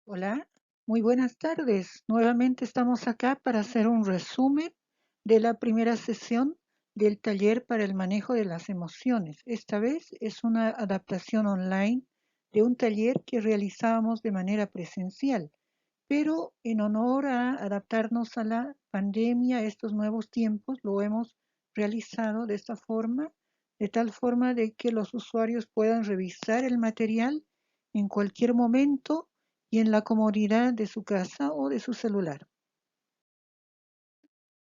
Hola, muy buenas tardes. Nuevamente estamos acá para hacer un resumen de la primera sesión del taller para el manejo de las emociones. Esta vez es una adaptación online de un taller que realizábamos de manera presencial, pero en honor a adaptarnos a la pandemia, a estos nuevos tiempos, lo hemos realizado de esta forma, de tal forma de que los usuarios puedan revisar el material en cualquier momento y en la comodidad de su casa o de su celular.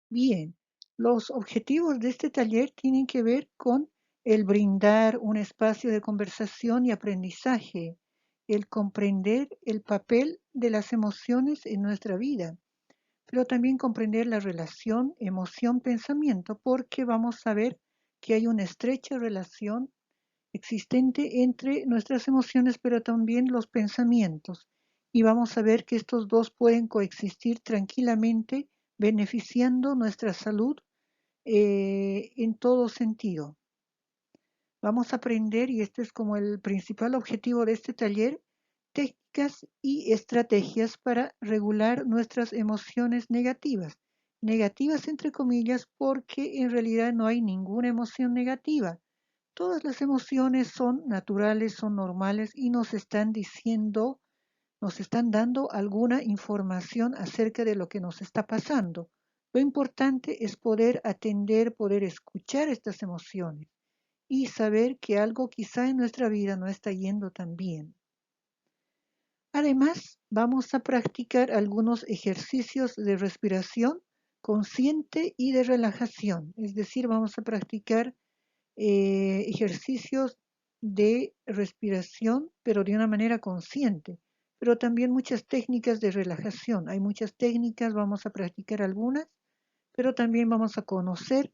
Bien, los objetivos de este taller tienen que ver con el brindar un espacio de conversación y aprendizaje, el comprender el papel de las emociones en nuestra vida, pero también comprender la relación emoción-pensamiento, porque vamos a ver que hay una estrecha relación existente entre nuestras emociones, pero también los pensamientos. Y vamos a ver que estos dos pueden coexistir tranquilamente, beneficiando nuestra salud en todo sentido. Vamos a aprender, y este es como el principal objetivo de este taller, técnicas y estrategias para regular nuestras emociones negativas. Negativas entre comillas porque en realidad no hay ninguna emoción negativa. Todas las emociones son naturales, son normales y nos están diciendo, nos están dando alguna información acerca de lo que nos está pasando. Lo importante es poder atender, poder escuchar estas emociones y saber que algo quizá en nuestra vida no está yendo tan bien. Además, vamos a practicar algunos ejercicios de respiración consciente y de relajación, es decir, vamos a practicar ejercicios de respiración, pero de una manera consciente, pero también muchas técnicas de relajación. Hay muchas técnicas, vamos a practicar algunas, pero también vamos a conocer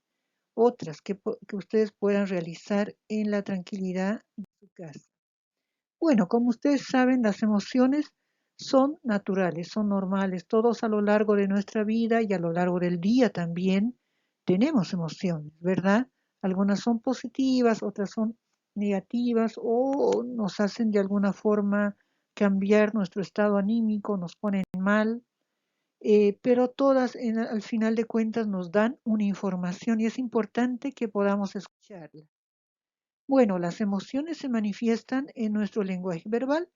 otras que ustedes puedan realizar en la tranquilidad de su casa. Bueno, como ustedes saben, las emociones son naturales, son normales. Todos a lo largo de nuestra vida y a lo largo del día también tenemos emociones, ¿verdad? Algunas son positivas, otras son negativas o nos hacen de alguna forma cambiar nuestro estado anímico, nos ponen mal, pero todas al final de cuentas nos dan una información y es importante que podamos escucharla. Bueno, las emociones se manifiestan en nuestro lenguaje verbal,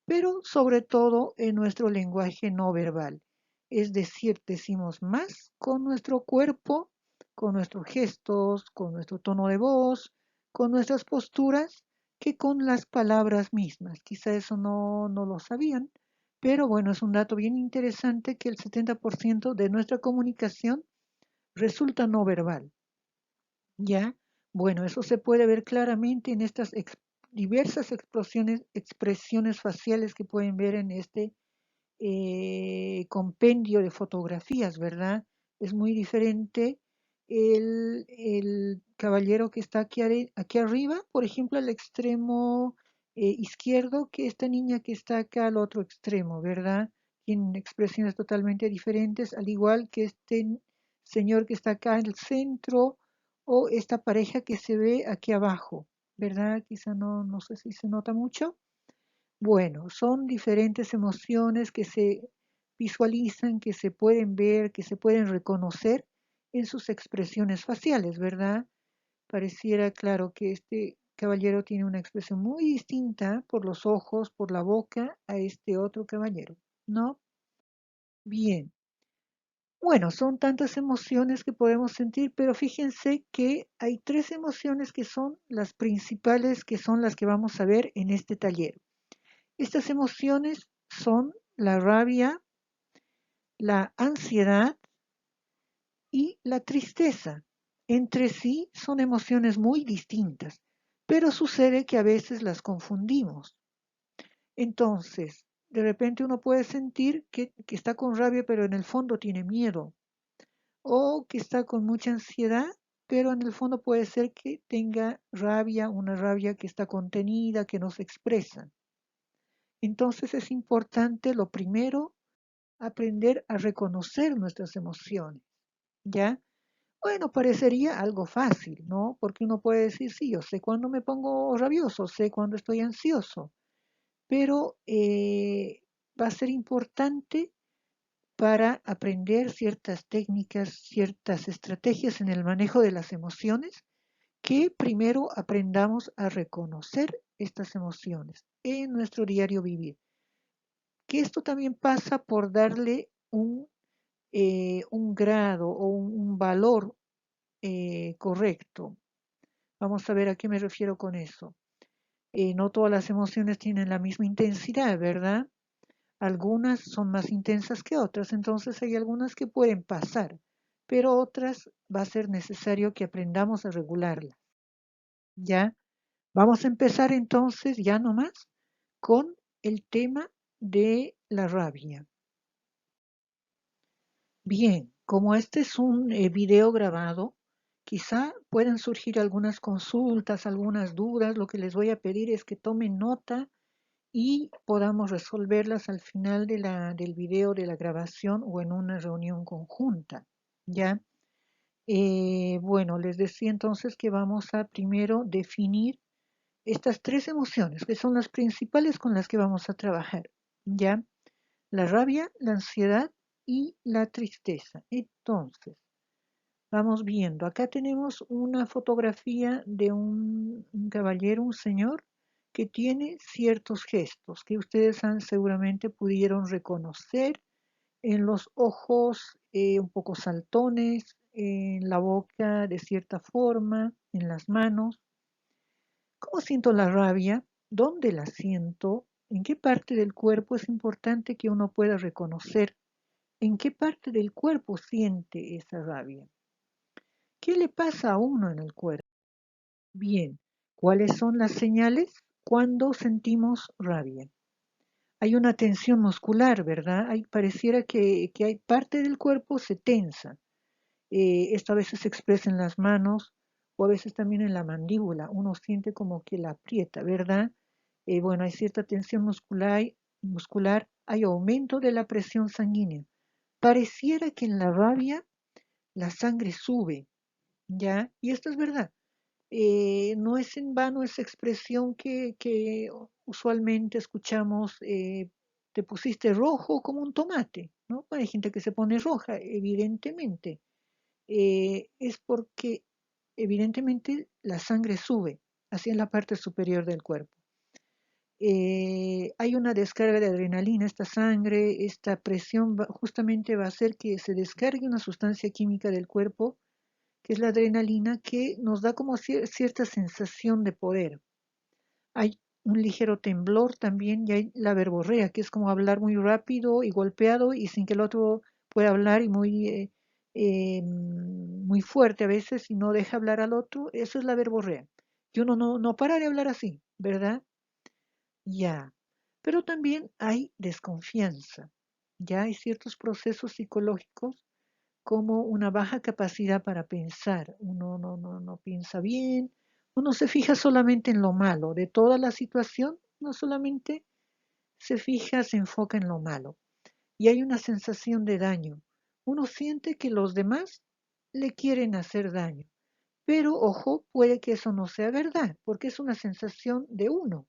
pero sobre todo en nuestro lenguaje no verbal. Es decir, decimos más con nuestro cuerpo, con nuestros gestos, con nuestro tono de voz, con nuestras posturas, que con las palabras mismas. Quizá eso no lo sabían, pero bueno, es un dato bien interesante que el 70% de nuestra comunicación resulta no verbal. ¿Ya? Bueno, eso se puede ver claramente en estas diversas expresiones faciales que pueden ver en este compendio de fotografías, ¿verdad? Es muy diferente el caballero que está aquí arriba, por ejemplo, al extremo izquierdo, que esta niña que está acá al otro extremo, ¿verdad? Tienen expresiones totalmente diferentes, al igual que este señor que está acá en el centro o esta pareja que se ve aquí abajo, ¿verdad? Quizá no sé si se nota mucho. Bueno, son diferentes emociones que se visualizan, que se pueden ver, que se pueden reconocer en sus expresiones faciales, ¿verdad? Pareciera claro que este caballero tiene una expresión muy distinta por los ojos, por la boca, a este otro caballero, ¿no? Bien. Bueno, son tantas emociones que podemos sentir, pero fíjense que hay tres emociones que son las principales, que son las que vamos a ver en este taller. Estas emociones son la rabia, la ansiedad y la tristeza. Entre sí son emociones muy distintas, pero sucede que a veces las confundimos. Entonces, de repente uno puede sentir que está con rabia, pero en el fondo tiene miedo, o que está con mucha ansiedad, pero en el fondo puede ser que tenga rabia, una rabia que está contenida, que no se expresa. Entonces es importante, lo primero, aprender a reconocer nuestras emociones, ¿ya? Bueno, parecería algo fácil, ¿no? Porque uno puede decir, sí, yo sé cuándo me pongo rabioso, sé cuándo estoy ansioso, pero va a ser importante para aprender ciertas técnicas, ciertas estrategias en el manejo de las emociones, que primero aprendamos a reconocer estas emociones en nuestro diario vivir. Que esto también pasa por darle un grado o un valor correcto. Vamos a ver a qué me refiero con eso. No todas las emociones tienen la misma intensidad, ¿verdad? Algunas son más intensas que otras, entonces hay algunas que pueden pasar, pero otras va a ser necesario que aprendamos a regularlas. ¿Ya? Vamos a empezar entonces ya nomás con el tema de la rabia. Bien, como este es un video grabado, quizá puedan surgir algunas consultas, algunas dudas. Lo que les voy a pedir es que tomen nota y podamos resolverlas al final del video de la grabación o en una reunión conjunta. ¿Ya? Bueno, les decía entonces que vamos a primero definir estas tres emociones, que son las principales con las que vamos a trabajar. ¿Ya? La rabia, la ansiedad y la tristeza. Entonces, vamos viendo. Acá tenemos una fotografía de un caballero, un señor, que tiene ciertos gestos que ustedes seguramente pudieron reconocer en los ojos un poco saltones, en la boca de cierta forma, en las manos. ¿Cómo siento la rabia? ¿Dónde la siento? ¿En qué parte del cuerpo? Es importante que uno pueda reconocer en qué parte del cuerpo siente esa rabia. ¿Qué le pasa a uno en el cuerpo? Bien, ¿cuáles son las señales cuando sentimos rabia? Hay una tensión muscular, ¿verdad? Pareciera que hay parte del cuerpo se tensa. Esto a veces se expresa en las manos o a veces también en la mandíbula. Uno siente como que la aprieta, ¿verdad? Bueno, hay cierta tensión muscular, hay aumento de la presión sanguínea. Pareciera que en la rabia la sangre sube, ¿ya? Y esto es verdad. No es en vano esa expresión que usualmente escuchamos, te pusiste rojo como un tomate, ¿no? Hay gente que se pone roja, evidentemente. Es porque evidentemente la sangre sube hacia la parte superior del cuerpo. Hay una descarga de adrenalina, esta sangre, esta presión justamente va a hacer que se descargue una sustancia química del cuerpo, que es la adrenalina, que nos da como cierta sensación de poder. Hay un ligero temblor también y hay la verborrea, que es como hablar muy rápido y golpeado y sin que el otro pueda hablar y muy fuerte a veces y no deja hablar al otro. Eso es la verborrea. Y uno no para de hablar así, ¿verdad? Ya. Pero también hay desconfianza. Ya hay ciertos procesos psicológicos como una baja capacidad para pensar. Uno no piensa bien, uno se fija solamente en lo malo de toda la situación, no solamente se fija, se enfoca en lo malo. Y hay una sensación de daño. Uno siente que los demás le quieren hacer daño. Pero ojo, puede que eso no sea verdad, porque es una sensación de uno,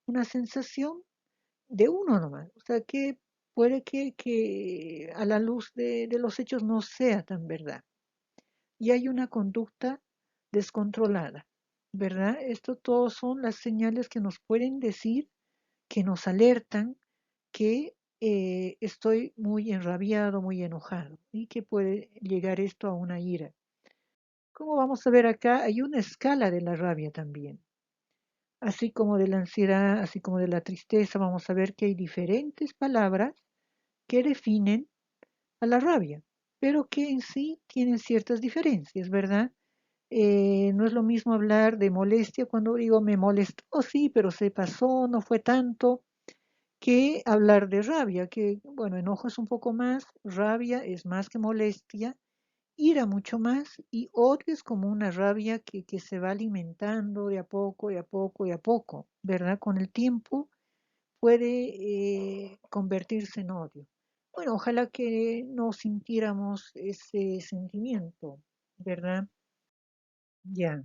una sensación de uno nomás. O sea que puede que a la luz de los hechos no sea tan verdad. Y hay una conducta descontrolada, ¿verdad? Esto todos son las señales que nos pueden decir, que nos alertan que estoy muy enrabiado, muy enojado y que puede llegar esto a una ira. Como vamos a ver acá, hay una escala de la rabia también, así como de la ansiedad, así como de la tristeza. Vamos a ver que hay diferentes palabras que definen a la rabia, pero que en sí tienen ciertas diferencias, ¿verdad? No es lo mismo hablar de molestia cuando digo me molestó, sí, pero se pasó, no fue tanto, que hablar de rabia, que bueno, enojo es un poco más, rabia es más que molestia, ira mucho más y odio es como una rabia que se va alimentando de a poco, de a poco, de a poco, ¿verdad? Con el tiempo puede convertirse en odio. Bueno, ojalá que no sintiéramos ese sentimiento, ¿verdad? Ya.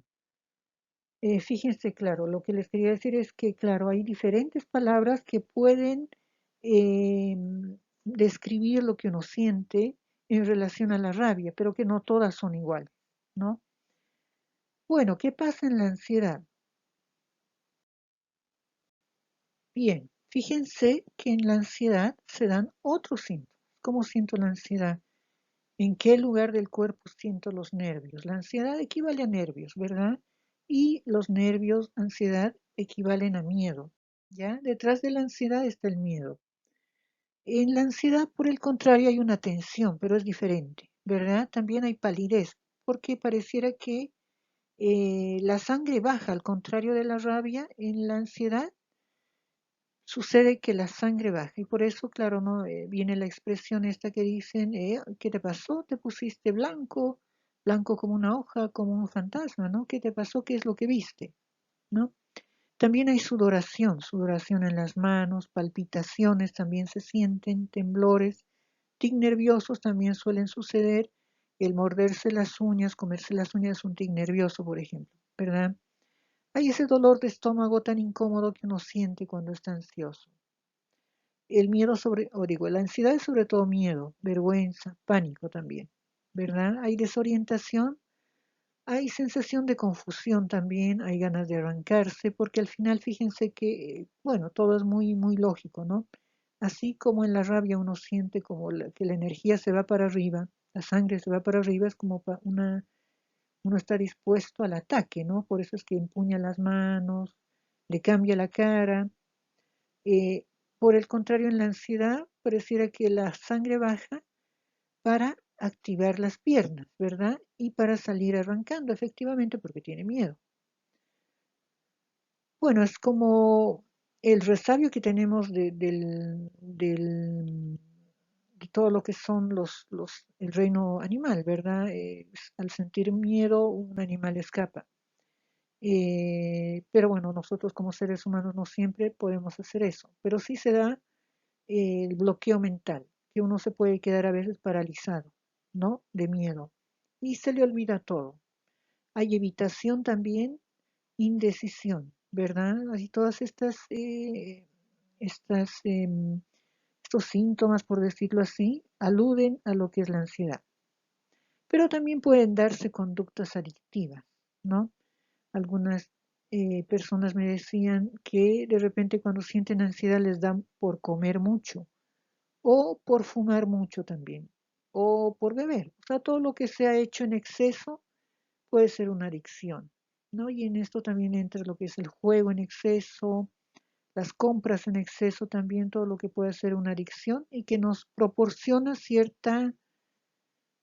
Fíjense, claro, lo que les quería decir es que, claro, hay diferentes palabras que pueden describir lo que uno siente en relación a la rabia, pero que no todas son iguales, ¿no? Bueno, ¿qué pasa en la ansiedad? Bien, fíjense que en la ansiedad se dan otros síntomas. ¿Cómo siento la ansiedad? ¿En qué lugar del cuerpo siento los nervios? La ansiedad equivale a nervios, ¿verdad? Y los nervios, ansiedad, equivalen a miedo. ¿Ya? Detrás de la ansiedad está el miedo. En la ansiedad, por el contrario, hay una tensión, pero es diferente, ¿verdad? También hay palidez, porque pareciera que la sangre baja, al contrario de la rabia, en la ansiedad sucede que la sangre baja y por eso, claro, no viene la expresión esta que dicen, ¿qué te pasó? Te pusiste blanco, blanco como una hoja, como un fantasma, ¿no? ¿Qué te pasó? ¿Qué es lo que viste? ¿No? También hay sudoración, sudoración en las manos, palpitaciones también se sienten, temblores, tic nerviosos también suelen suceder, el morderse las uñas, comerse las uñas es un tic nervioso, por ejemplo, ¿verdad? Hay ese dolor de estómago tan incómodo que uno siente cuando está ansioso. El miedo o digo, la ansiedad es sobre todo miedo, vergüenza, pánico también, ¿verdad? Hay desorientación, hay sensación de confusión también, hay ganas de arrancarse, porque al final fíjense que, bueno, todo es muy, muy lógico, ¿no? Así como en la rabia uno siente como que la energía se va para arriba, la sangre se va para arriba, es como uno está dispuesto al ataque, ¿no? Por eso es que empuña las manos, le cambia la cara, eh, por el contrario, en la ansiedad pareciera que la sangre baja para activar las piernas, ¿verdad? Y para salir arrancando, efectivamente, porque tiene miedo. Bueno, es como el resabio que tenemos de todo lo que son el reino animal, ¿verdad? Al sentir miedo, un animal escapa. Pero bueno, nosotros como seres humanos no siempre podemos hacer eso, pero sí se da el bloqueo mental, que uno se puede quedar a veces paralizado, ¿no? De miedo. Y se le olvida todo. Hay evitación también, indecisión, ¿verdad? Así todas estas, estos síntomas, por decirlo así, aluden a lo que es la ansiedad. Pero también pueden darse conductas adictivas, ¿no? Algunas personas me decían que de repente cuando sienten ansiedad les dan por comer mucho o por fumar mucho también, o por beber. O sea, todo lo que se ha hecho en exceso puede ser una adicción, ¿no? Y en esto también entra lo que es el juego en exceso, las compras en exceso también, todo lo que puede ser una adicción y que nos proporciona cierta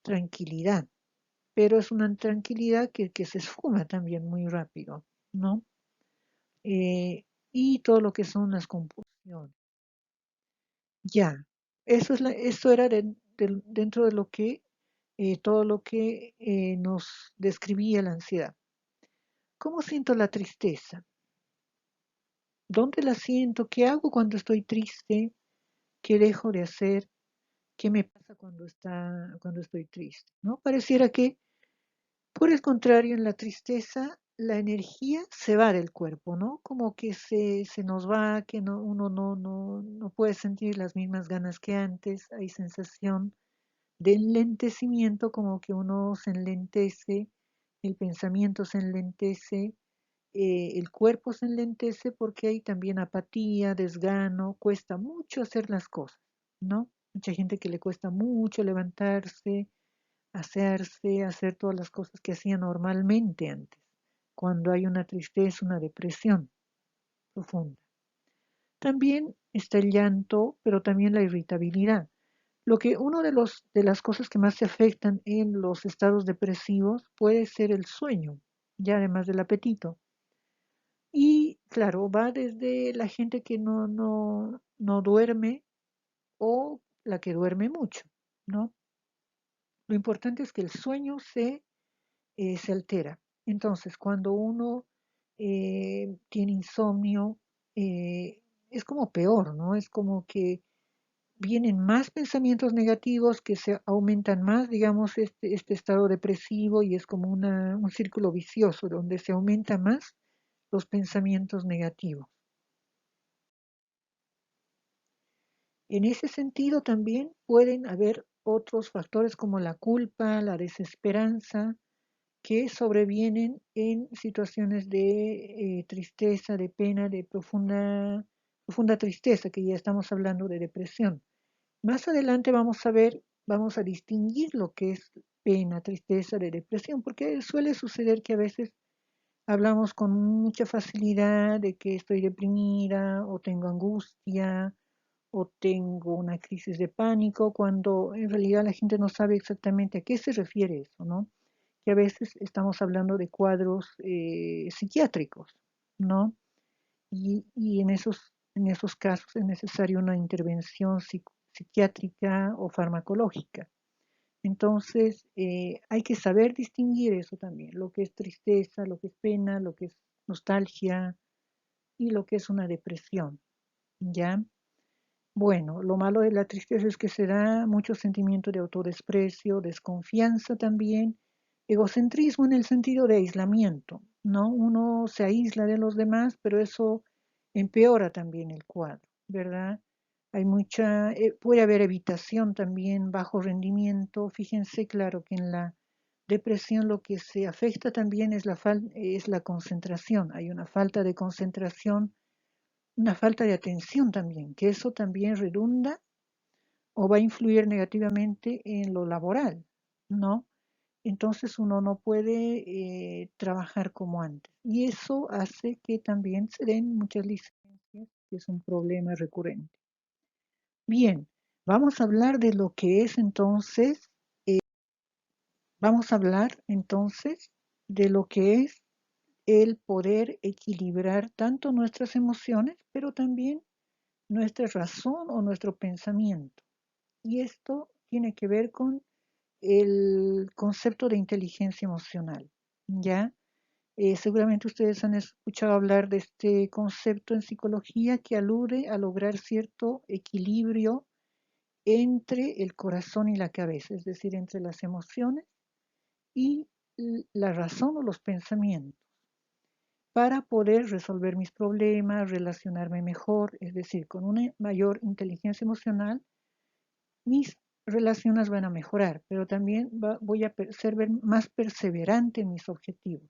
tranquilidad, pero es una tranquilidad que se esfuma también muy rápido, ¿no? Eh, y todo lo que son las compulsiones. Ya, eso era dentro de lo que, todo lo que nos describía la ansiedad. ¿Cómo siento la tristeza? ¿Dónde la siento? ¿Qué hago cuando estoy triste? ¿Qué dejo de hacer? ¿Qué me pasa cuando estoy triste? ¿No? Pareciera que, por el contrario, en la tristeza, la energía se va del cuerpo, ¿no? Como que se nos va, que uno no puede sentir las mismas ganas que antes, hay sensación de enlentecimiento, como que uno se enlentece, el pensamiento se enlentece, el cuerpo se enlentece porque hay también apatía, desgano, cuesta mucho hacer las cosas, ¿no? Mucha gente que le cuesta mucho levantarse, hacerse, hacer todas las cosas que hacía normalmente antes, cuando hay una tristeza, una depresión profunda. También está el llanto, pero también la irritabilidad. Lo que uno de las cosas que más se afectan en los estados depresivos puede ser el sueño, ya además del apetito. Y claro, va desde la gente que no duerme o la que duerme mucho, ¿no? Lo importante es que el sueño se altera. Entonces, cuando uno tiene insomnio, es como peor, ¿no? Es como que vienen más pensamientos negativos que se aumentan más, digamos, este estado depresivo y es como un círculo vicioso donde se aumenta más los pensamientos negativos. En ese sentido también pueden haber otros factores como la culpa, la desesperanza, que sobrevienen en situaciones de tristeza, de pena, de profunda tristeza, que ya estamos hablando de depresión. Más adelante vamos a ver, vamos a distinguir lo que es pena, tristeza de depresión, porque suele suceder que a veces hablamos con mucha facilidad de que estoy deprimida o tengo angustia o tengo una crisis de pánico, cuando en realidad la gente no sabe exactamente a qué se refiere eso, ¿no? Que a veces estamos hablando de cuadros psiquiátricos, ¿no? Y en esos casos es necesaria una intervención psiquiátrica o farmacológica. Entonces, hay que saber distinguir eso también, lo que es tristeza, lo que es pena, lo que es nostalgia y lo que es una depresión, ¿ya? Bueno, lo malo de la tristeza es que se da mucho sentimiento de autodesprecio, desconfianza también, egocentrismo en el sentido de aislamiento, ¿no? Uno se aísla de los demás, pero eso empeora también el cuadro, ¿verdad? Puede haber evitación también, bajo rendimiento. Fíjense, claro, que en la depresión lo que se afecta también es la concentración. Hay una falta de concentración, una falta de atención también, que eso también redunda o va a influir negativamente en lo laboral, ¿no? Entonces uno no puede trabajar como antes. Y eso hace que también se den muchas licencias, que es un problema recurrente. Bien, vamos a hablar de lo que es entonces, vamos a hablar entonces de lo que es el poder equilibrar tanto nuestras emociones, pero también nuestra razón o nuestro pensamiento. Y esto tiene que ver con el concepto de inteligencia emocional. ¿Ya? Seguramente ustedes han escuchado hablar de este concepto en psicología que alude a lograr cierto equilibrio entre el corazón y la cabeza, es decir, entre las emociones y la razón o los pensamientos, para poder resolver mis problemas, relacionarme mejor, es decir, con una mayor inteligencia emocional mis relaciones van a mejorar, pero también voy a ser más perseverante en mis objetivos,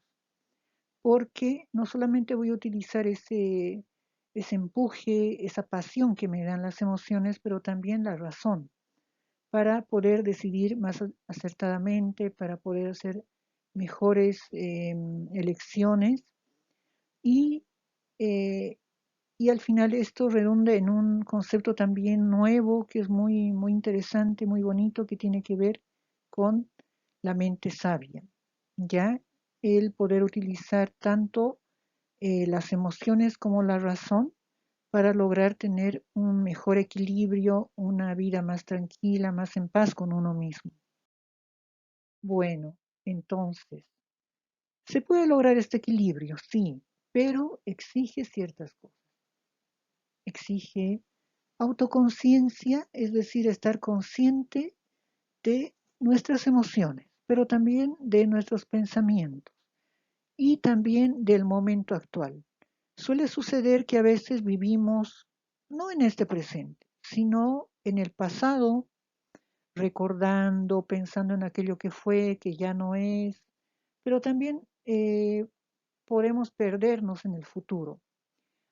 porque no solamente voy a utilizar ese empuje, esa pasión que me dan las emociones, pero también la razón, para poder decidir más acertadamente, para poder hacer mejores elecciones y eh, y al final esto redunda en un concepto también nuevo que es muy, muy interesante, muy bonito, que tiene que ver con la mente sabia. Ya el poder utilizar tanto las emociones como la razón para lograr tener un mejor equilibrio, una vida más tranquila, más en paz con uno mismo. Bueno, entonces, se puede lograr este equilibrio, sí, pero exige ciertas cosas. Exige autoconciencia, es decir, estar consciente de nuestras emociones, pero también de nuestros pensamientos y también del momento actual. Suele suceder que a veces vivimos no en este presente, sino en el pasado, recordando, pensando en aquello que fue, que ya no es, pero también podemos perdernos en el futuro,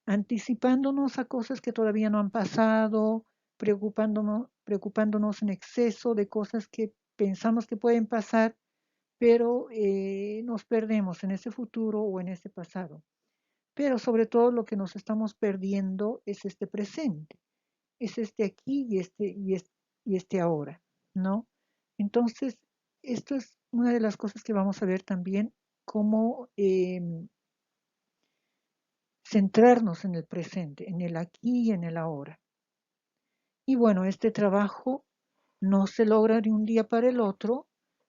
anticipándonos a cosas que todavía no han pasado, preocupándonos en exceso de cosas que pensamos que pueden pasar, pero nos perdemos en ese futuro o en ese pasado. Pero sobre todo lo que nos estamos perdiendo es este presente, es este aquí y este ahora, ¿no? Entonces, esto es una de las cosas que vamos a ver también, cómo centrarnos en el presente, en el aquí y en el ahora. Y bueno, este trabajo no se logra de un día para el otro,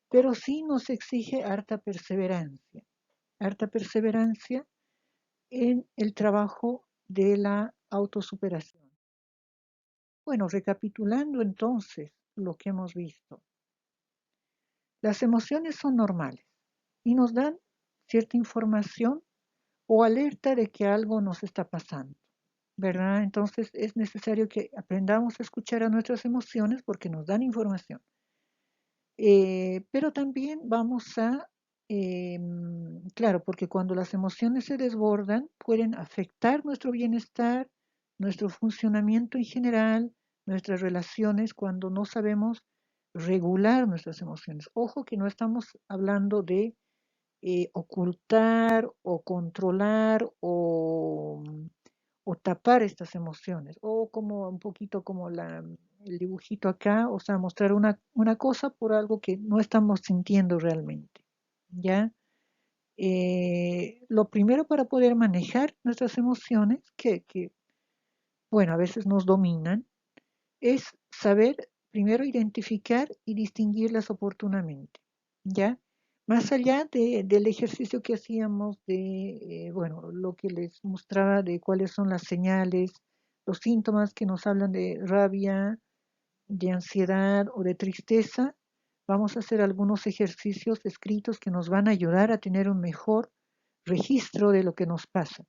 pero sí nos exige harta perseverancia en el trabajo de la autosuperación. Bueno, recapitulando entonces lo que hemos visto, las emociones son normales y nos dan cierta información o alerta de que algo nos está pasando. ¿verdad? Entonces es necesario que aprendamos a escuchar a nuestras emociones porque nos dan información. Pero también vamos a, claro, porque cuando las emociones se desbordan, pueden afectar nuestro bienestar, nuestro funcionamiento en general, nuestras relaciones, cuando no sabemos regular nuestras emociones. Ojo que no estamos hablando de ocultar o controlar o tapar estas emociones, o como un poquito como el dibujito acá, o sea, mostrar una cosa por algo que no estamos sintiendo realmente, ¿ya? Lo primero para poder manejar nuestras emociones, bueno, a veces nos dominan, es saber primero identificar y distinguirlas oportunamente, ¿ya? Más allá del ejercicio que hacíamos bueno, lo que les mostraba de cuáles son las señales, los síntomas que nos hablan de rabia, de ansiedad o de tristeza, vamos a hacer algunos ejercicios escritos que nos van a ayudar a tener un mejor registro de lo que nos pasa.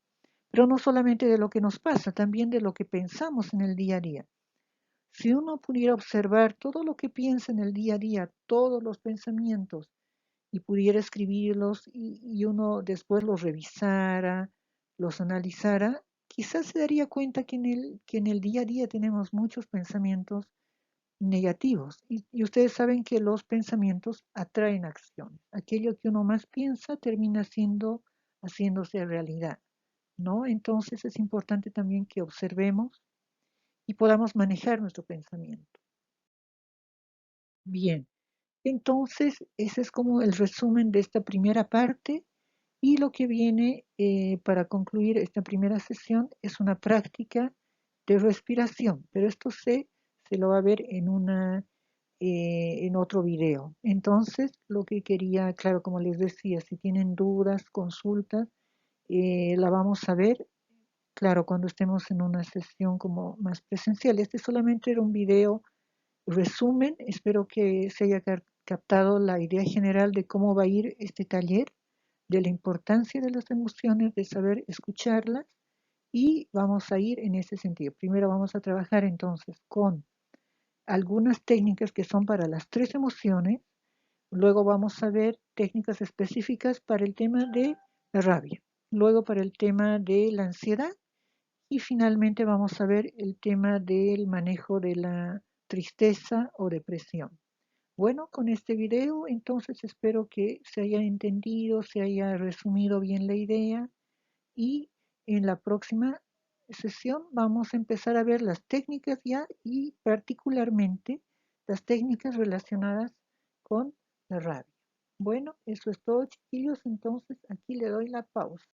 Pero no solamente de lo que nos pasa, también de lo que pensamos en el día a día. Si uno pudiera observar todo lo que piensa en el día a día, todos los pensamientos, y pudiera escribirlos y uno después los revisara, los analizara, quizás se daría cuenta que en el día a día tenemos muchos pensamientos negativos. Y ustedes saben que los pensamientos atraen acciones. Aquello que uno más piensa termina haciéndose realidad, ¿no? Entonces es importante también que observemos y podamos manejar nuestro pensamiento. Bien, entonces ese es como el resumen de esta primera parte y lo que viene para concluir esta primera sesión es una práctica de respiración, pero esto se lo va a ver en otro video. Entonces, lo que quería, claro, como les decía, si tienen dudas, consultas, la vamos a ver, claro, cuando estemos en una sesión como más presencial. Este solamente era un video resumen, espero que se haya captado la idea general de cómo va a ir este taller, de la importancia de las emociones, de saber escucharlas y vamos a ir en ese sentido. Primero vamos a trabajar entonces con algunas técnicas que son para las tres emociones, luego vamos a ver técnicas específicas para el tema de la rabia, luego para el tema de la ansiedad y finalmente vamos a ver el tema del manejo de la tristeza o depresión. Bueno, con este video entonces espero que se haya entendido, se haya resumido bien la idea y en la próxima sesión vamos a empezar a ver las técnicas ya y particularmente las técnicas relacionadas con la rabia. Bueno, eso es todo, chiquillos, entonces aquí le doy la pausa.